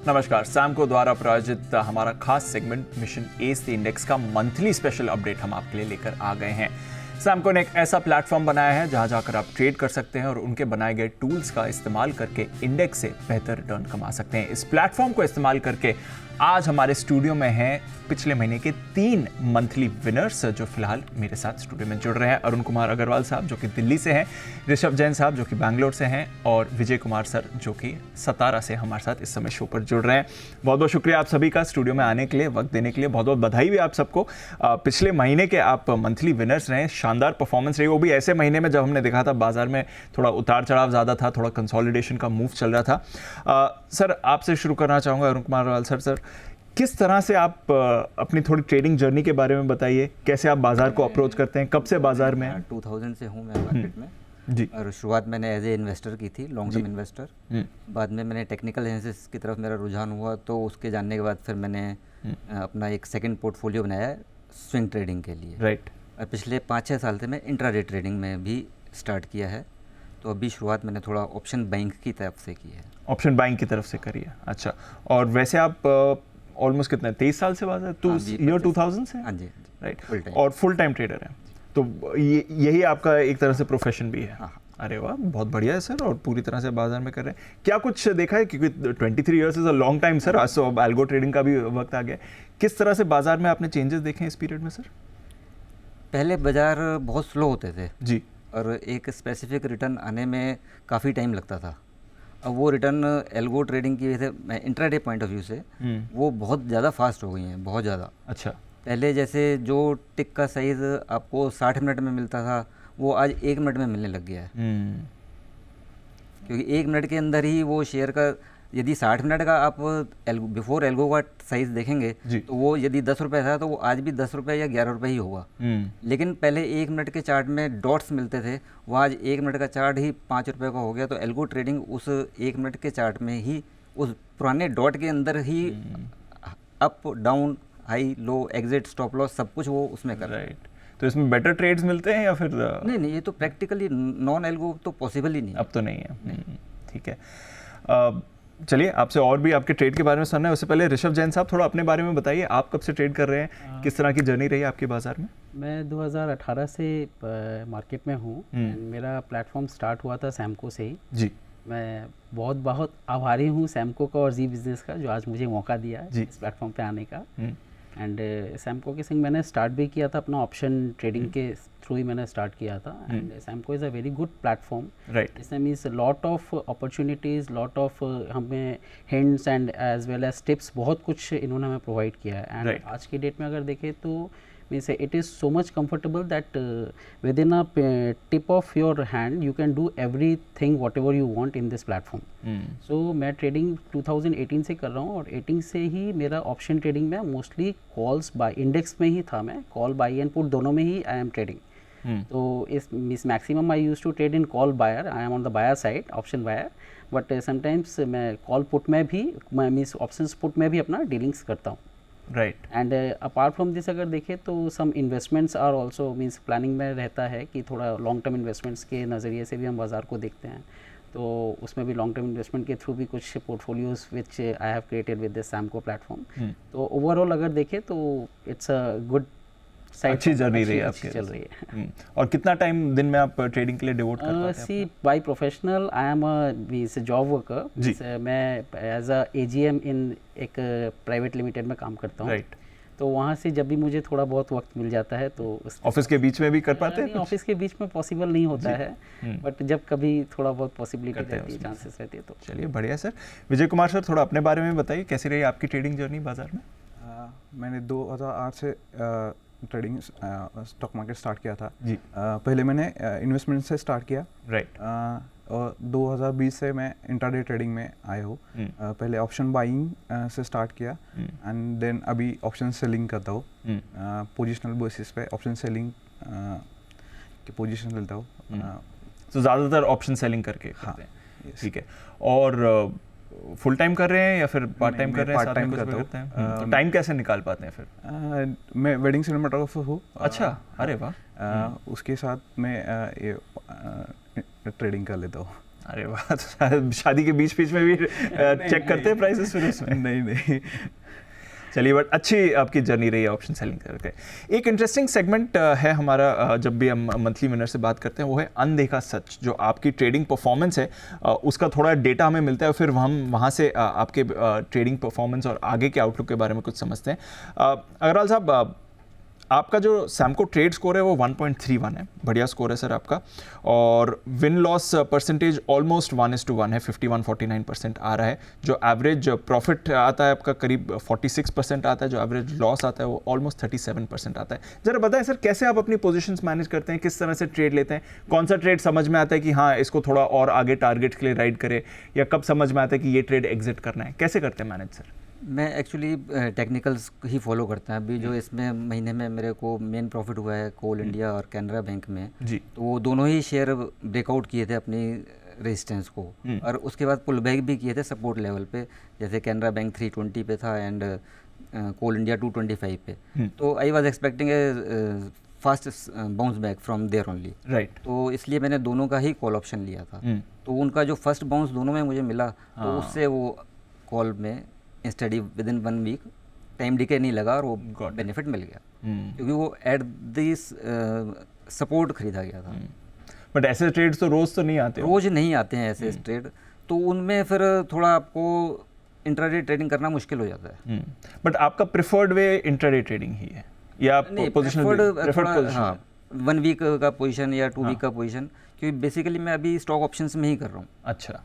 नमस्कार। सैमको द्वारा प्रायोजित हमारा खास segment mission S the index का मंथली स्पेशल अपडेट हम आपके लिए लेकर आ गए हैं। सैमको ने एक ऐसा प्लेटफॉर्म बनाया है जहां जाकर आप ट्रेड कर सकते हैं और उनके बनाए गए टूल्स का इस्तेमाल करके इंडेक्स से बेहतर रिटर्न कमा सकते हैं। इस प्लेटफॉर्म को इस्तेमाल करके आज हमारे स्टूडियो में हैं पिछले महीने के 3 मंथली विनर्स जो फिलहाल मेरे साथ स्टूडियो में जुड़ रहे हैं। अरुण कुमार अग्रवाल साहब जो कि दिल्ली से हैं, ऋषभ जैन साहब जो कि बैंगलोर से हैं और विजय कुमार सर जो कि सतारा से हमारे साथ इस समय शो पर जुड़ रहे हैं। बहुत बहुत शुक्रिया आप सभी का स्टूडियो में आने के लिए, वक्त देने के लिए। बहुत बहुत बधाई भी आप सबको। पिछले महीने के आप मंथली विनर्स रहे, शानदार परफॉर्मेंस रही, वो भी ऐसे महीने में जब हमने देखा था बाजार में थोड़ा उतार चढ़ाव ज़्यादा था, थोड़ा कंसोलिडेशन का मूव चल रहा था। सर आपसे शुरू करना चाहूँगा, अरुण कुमार अग्रवाल सर, किस तरह से आप अपनी थोड़ी ट्रेडिंग जर्नी के बारे में बताइए। कैसे आप बाजार को अप्रोच करते हैं, कब से बाजार में? 2000 से हूँ मैं मार्केट में जी। और शुरुआत मैंने एज ए इन्वेस्टर की थी, लॉन्ग टर्म इन्वेस्टर। बाद में मैंने टेक्निकल एनालिसिस की तरफ मेरा रुझान हुआ, तो उसके जानने के बाद फिर मैंने अपना एक सेकंड पोर्टफोलियो बनाया स्विंग ट्रेडिंग के लिए। राइट। और पिछले 5-6 साल से मैं इंट्राडे ट्रेडिंग में भी स्टार्ट किया है। तो अभी शुरुआत मैंने थोड़ा ऑप्शन बाइंग की तरफ से की है। ऑप्शन बाइंग की तरफ से करी है, अच्छा। और वैसे आप ऑलमोस्ट कितने 23 साल से बाजार, ईयर 2000 से? हाँ जी, राइट। और फुल टाइम ट्रेडर है, तो यही आपका एक तरह से प्रोफेशन भी है? हाँ। अरे वाह, बहुत बढ़िया है सर। और पूरी तरह से बाजार में कर रहे हैं। क्या कुछ देखा है, क्योंकि 23 years is a long time sir, आज तो अब एल्गो ट्रेडिंग का भी वक्त आ गया। किस तरह से बाजार में आपने चेंजेस देखे हैं इस पीरियड में सर? पहले बाजार बहुत स्लो होते थे जी। और एक स्पेसिफिक रिटर्न आने में काफ़ी टाइम लगता था। अब वो रिटर्न एल्गो ट्रेडिंग की वजह से, इंट्राडे पॉइंट ऑफ व्यू से, वो बहुत ज़्यादा फास्ट हो गई हैं, बहुत ज़्यादा। अच्छा। पहले जैसे जो टिक का साइज़ आपको 60 मिनट में मिलता था, वो आज 1 मिनट में मिलने लग गया है। क्योंकि 1 मिनट के अंदर ही वो शेयर का, यदि 60 मिनट का आप बिफोर एल्गो का साइज़ देखेंगे तो वो यदि 10 रुपये था तो वो आज भी 10 रुपये या 11 रुपये ही होगा। लेकिन पहले 1 मिनट के चार्ट में डॉट्स मिलते थे, वो आज 1 मिनट का चार्ट ही 5 रुपये का हो गया। तो एल्गो ट्रेडिंग उस 1 मिनट के चार्ट में ही, उस पुराने डॉट के अंदर ही up down high low exit stop loss सब कुछ वो उसमें कर रहा है। तो इसमें बेटर ट्रेड्स मिलते हैं या फिर? नहीं, ये तो प्रैक्टिकली नॉन एल्गो तो पॉसिबल ही नहीं। अब तो नहीं है। ठीक है। चलिए आपसे और भी आपके ट्रेड के बारे में सुनना है। उससे पहले ऋषभ जैन साहब, थोड़ा अपने बारे में बताइए। आप कब से ट्रेड कर रहे हैं, किस तरह की जर्नी रही आपके बाजार में? मैं 2018 से मार्केट में हूँ। मेरा प्लेटफॉर्म स्टार्ट हुआ था सैमको से ही। जी। मैं बहुत बहुत आभारी हूँ सैमको का और जी बिजनेस का, जो आज मुझे मौका दिया है इस प्लेटफॉर्म पे आने का। एंड सैमको के संग मैंने स्टार्ट भी किया था, अपना ऑप्शन ट्रेडिंग के थ्रू ही मैंने स्टार्ट किया था। And Samco is a very good platform. Right. इसमें means lot of opportunities, lot of हमें hints and as well as tips, बहुत कुछ इन्होंने हमें प्रोवाइड किया है। एंड आज की डेट में अगर देखें तो means it is so much comfortable that within a tip of your hand you can do everything whatever you want in this platform. So मैं ट्रेडिंग 2018 से कर रहा हूँ और 18 से ही मेरा ऑप्शन ट्रेडिंग में मोस्टली कॉल्स बाय इंडेक्स में ही था। मैं कॉल बाई एंड पुट दोनों में ही आई एम ट्रेडिंग। तो इस मिस maximum I used to trade in call buyer, I am on the buyer side, option buyer. But sometimes मैं कॉल पुट में भी, मैं मीस ऑप्शन पुट में भी अपना डीलिंग्स करता हूँ। Right. And apart from this अगर देखें तो some investments are also means planning में रहता है कि थोड़ा लॉन्ग टर्म इन्वेस्टमेंट्स के नज़रिए से भी हम बाज़ार को देखते हैं। तो उसमें भी लॉन्ग टर्म इन्वेस्टमेंट के थ्रू भी कुछ portfolios which I have created with this Samco platform. तो ओवरऑल अगर देखें तो इट्स अ गुड, अच्छी जर्नी रही आपकी, चल रही है। और कितना टाइम दिन में आप ट्रेडिंग के लिए डिवोट करते हैं? See by professional I am a job worker. मैं एज अ एजीएम इन एक प्राइवेट लिमिटेड में काम करता हूँ। राइट। तो वहाँ से जब भी मुझे थोड़ा बहुत वक्त मिल जाता है तो ऑफिस के बीच में भी कर पाते हैं? ऑफिस के बीच में पॉसिबल नहीं होता है, बट जब कभी थोड़ा बहुत पॉसिबिलिटी रहती है, चांसेस रहती है तो। चलिए बढ़िया सर। विजय कुमार सर, थोड़ा अपने बारे में बताइए, कैसी रही आपकी ट्रेडिंग जर्नी बाजार में? मैंने 2008 से ट्रेडिंग स्टॉक मार्केट स्टार्ट किया था जी। पहले मैंने इन्वेस्टमेंट से स्टार्ट किया। राइट। और 2020 से मैं इंट्राडे ट्रेडिंग में आया हूँ। पहले ऑप्शन बाइंग से स्टार्ट किया एंड देन अभी ऑप्शन सेलिंग करता हूँ। पोजिशनल बेसिस पे ऑप्शन सेलिंग की पोजीशन लेता हूँ। तो ज़्यादातर ऑप्शन सेलिंग करके करते हैं। ठीक है। और फुल टाइम कर रहे हैं या फिर पार्ट टाइम कर रहे हैं? पार्ट टाइम करते हैं। तो टाइम कैसे निकाल पाते हैं फिर? मैं वेडिंग सिनेमाटोग्राफर हूँ। अच्छा, अरे वाह। उसके साथ मैं ये ट्रेडिंग कर लेता हूँ। अरे वाह, तो शादी के बीच बीच में भी चेक करते हैं प्राइसेस फिर उसमें? नहीं। चलिए, बट अच्छी आपकी जर्नी रही है ऑप्शन सेलिंग करके। एक इंटरेस्टिंग सेगमेंट है हमारा, जब भी हम मंथली विनर से बात करते हैं, वो है अनदेखा सच। जो आपकी ट्रेडिंग परफॉर्मेंस है उसका थोड़ा डेटा हमें मिलता है, फिर हम वहाँ से आपके ट्रेडिंग परफॉर्मेंस और आगे के आउटलुक के बारे में कुछ समझते हैं। अग्रवाल साहब, आपका जो सैमको ट्रेड स्कोर है वो 1.31 है, बढ़िया स्कोर है सर आपका, और विन लॉस परसेंटेज ऑलमोस्ट 1:1 है, 51-49% आ रहा है। जो एवरेज प्रॉफिट आता है आपका करीब 46% आता है, जो एवरेज लॉस आता है वो ऑलमोस्ट 37% आता है। जरा बताएं सर, कैसे आप अपनी पोजीशंस मैनेज करते हैं, किस तरह से ट्रेड लेते हैं, कौन सा ट्रेड समझ में आता है कि हाँ इसको थोड़ा और आगे टारगेट के लिए राइड करे, या कब समझ में आता है कि ये ट्रेड एग्जिट करना है, कैसे करते हैं मैनेज सर? मैं एक्चुअली टेक्निकल्स ही फॉलो करता हूँ। अभी जो इसमें महीने में मेरे को मेन प्रॉफिट हुआ है कोल इंडिया और कैनरा बैंक में जी, तो वो दोनों ही शेयर ब्रेकआउट किए थे अपनी रेजिस्टेंस को, और उसके बाद पुल बैक भी किए थे सपोर्ट लेवल पे, जैसे कैनरा बैंक 320 पे था एंड कोल इंडिया 225 पे। तो I was expecting a fast bounce back from there only, right. तो इसलिए मैंने दोनों का ही कॉल ऑप्शन लिया था। तो उनका जो फर्स्ट बाउंस दोनों में मुझे मिला, तो उससे वो कॉल में study within 1 week time decay नहीं लगा और वो बेनिफिट मिल गया, क्योंकि वो एट दिस सपोर्ट खरीदा गया था। बट ऐसे ट्रेड्स तो रोज तो नहीं आते, रोज नहीं आते हैं ऐसे ट्रेड, तो उनमें फिर थोड़ा आपको इंट्राडे ट्रेडिंग करना मुश्किल हो जाता है। बट आपका प्रेफर्ड वे इंट्राडे ट्रेडिंग ही है या पोजीशनल? हाँ, 1 वीक का पोजीशन या 2 वीक का पोजीशन, क्योंकि बेसिकली मैं अभी स्टॉक ऑप्शंस में ही कर रहा हूँ। अच्छा,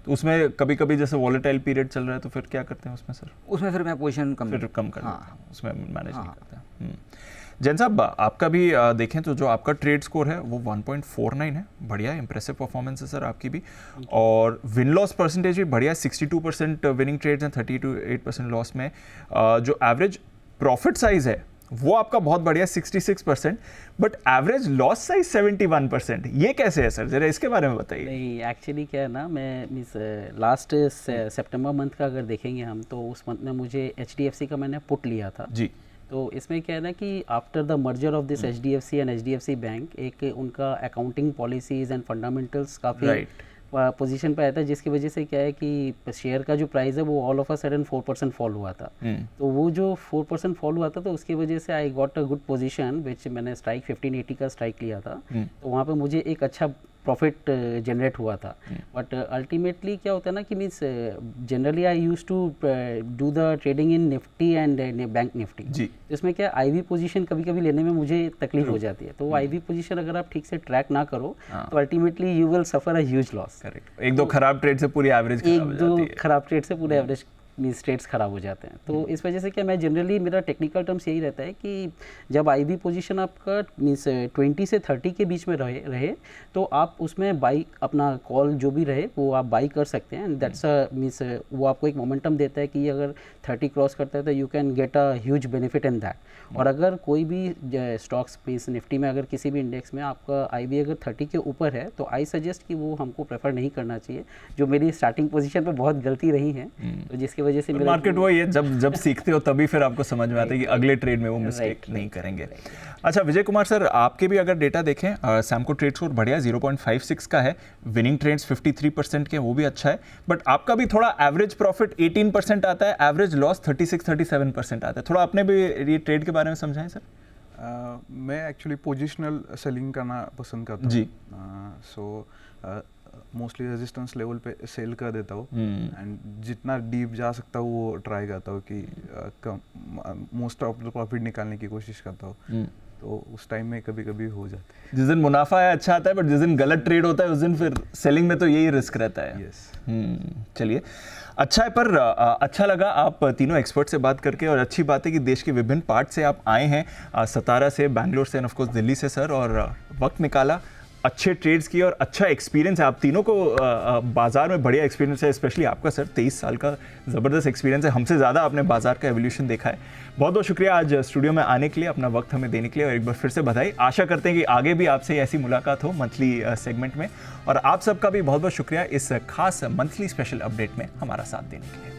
तो उसमें कभी कभी जैसे वॉलेटाइल पीरियड चल रहा है तो फिर क्या करते हैं उसमें सर? उसमें फिर मैं पोजीशन कम कर हाँ, देते हैं, उसमें मैनेज नहीं करते हैं। जैन साहब, आपका भी देखें तो जो आपका ट्रेड स्कोर है वो 1.49 है, बढ़िया इंप्रेसिव परफॉर्मेंस है सर आपकी भी, और विन लॉस परसेंटेज भी बढ़िया, 62% विनिंग ट्रेड्स हैं, 38% लॉस में। जो एवरेज प्रॉफिट साइज है वो आपका बहुत बढ़िया 66%, बट एवरेज लॉस साइज 71%। ये कैसे है सर, जरा इसके बारे में बताइए। नहीं, एक्चुअली क्या है ना, मैं मीन्स लास्ट सितंबर मंथ का अगर देखेंगे हम, तो उस मंथ में मुझे HDFC का मैंने पुट लिया था जी। तो इसमें क्या है ना कि after the merger of this HDFC and HDFC bank, एक उनका अकाउंटिंग पॉलिसीज एंड फंडामेंटल्स काफ़ी पोजीशन पे आया था, जिसकी वजह से क्या है कि शेयर का जो प्राइस है वो all of a sudden 4% fall हुआ था। तो वो जो 4% फॉल हुआ था, तो उसकी वजह से I got a good position which मैंने स्ट्राइक 1580 का स्ट्राइक लिया था। तो वहाँ पे मुझे एक अच्छा प्रॉफिट जनरेट हुआ था। बट अल्टीमेटली क्या होता है ना कि means generally I used to do the trading in Nifty and bank Nifty. तो इसमें क्या आईवी पोजीशन कभी कभी लेने में मुझे तकलीफ हो जाती है, तो वो आईवी पोजीशन अगर आप ठीक से ट्रैक ना करो तो ultimately you will suffer a huge loss. Correct, एक दो खराब ट्रेड से पूरी एवरेज खराब ट्रेड से पूरे एवरेज मीन्स ट्रेड्स खराब हो जाते हैं। तो इस वजह से क्या, मैं जनरली मेरा टेक्निकल टर्म्स यही रहता है कि जब आईवी पोजीशन आपका मीन्स 20 से 30 के बीच में रहे तो आप उसमें बाई अपना कॉल जो भी रहे वो आप बाई कर सकते हैं। दैट्स अ मीन्स वो आपको एक मोमेंटम देता है कि अगर 30 क्रॉस करता है तो you can get a huge benefit in that. और अगर कोई भी स्टॉक्स मीन्स निफ्टी में अगर किसी भी इंडेक्स में आपका आईवी अगर 30 के ऊपर है तो आई सजेस्ट कि वो हमको प्रेफर नहीं करना चाहिए, जो मेरी स्टार्टिंग पोजीशन पे बहुत गलती रही है। तो जिसकी वजह से मार्केट वही है, जब सीखते हो तभी फिर आपको समझ में आता है कि अगले ट्रेड में वो मिस्टेक नहीं करेंगे। अच्छा विजय कुमार सर, आपके भी अगर डेटा देखें, सैमको ट्रेड स्कोर बढ़िया 0.56 का है, विनिंग ट्रेड्स 53% के, वो भी अच्छा है, बट आपका भी थोड़ा एवरेज प्रॉफिट 18% आता है, एवरेज लॉस 36-37% आता है। थोड़ा अपने भी ये ट्रेड के बारे में समझाएं सर। मैं एक्चुअली पोजिशनल सेलिंग करना पसंद करता हूँ जी। सो मोस्टली रेजिस्टेंस लेवल पे सेल कर देता हूँ एंड जितना डीप जा सकता हूँ वो ट्राई करता हूँ कि मोस्ट ऑफ द प्रॉफिट निकालने की कोशिश करता हूँ। तो उस टाइम में कभी कभी हो जाता है, जिस दिन मुनाफा है अच्छा आता है, बट जिस दिन गलत ट्रेड होता है उस दिन फिर सेलिंग में तो यही रिस्क रहता है। यस चलिए अच्छा है, पर अच्छा लगा आप तीनों एक्सपर्ट से बात करके, और अच्छी बात है कि देश के विभिन्न पार्ट से आप आए हैं, सतारा से, बैंगलोर से, एंड ऑफ कोर्स दिल्ली से सर, और वक्त निकाला, अच्छे ट्रेड्स किए और अच्छा एक्सपीरियंस है आप तीनों को। बाजार में बढ़िया एक्सपीरियंस है, स्पेशली आपका सर 23 साल का ज़बरदस्त एक्सपीरियंस है, हमसे ज़्यादा आपने बाजार का एवोल्यूशन देखा है। बहुत बहुत शुक्रिया आज स्टूडियो में आने के लिए, अपना वक्त हमें देने के लिए, और एक बार फिर से बधाई। आशा करते हैं कि आगे भी आपसे ऐसी मुलाकात हो मंथली सेगमेंट में, और आप सबका भी बहुत बहुत शुक्रिया इस खास मंथली स्पेशल अपडेट में हमारा साथ देने के लिए।